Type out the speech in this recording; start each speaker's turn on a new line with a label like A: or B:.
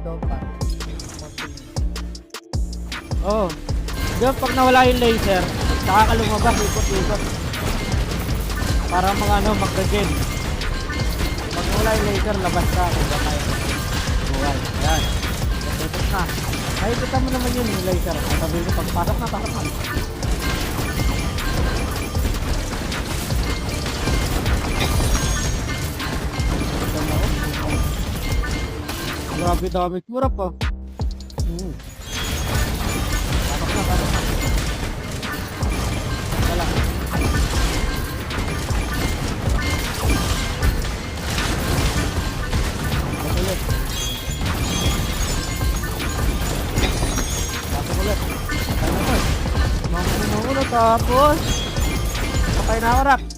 A: daw pa.
B: Oh. Diyan pag nawala yung laser, saka ka lumabas, ikot-ikot. Para mga ano, mag-regen. Pag nawala yung laser, labas ka. Kung ba tayo. Buhay. Ayan. Ikot na. Ay, kita mo naman yun yung laser. Sabi ko, pagpasok na, pasok na. Grabe damage mo rap ah. Pasok na, pasok na. Wala. Pasok ulit. Pasok ulit. Patay na to. Mamuno tapos. Patay na ako rap.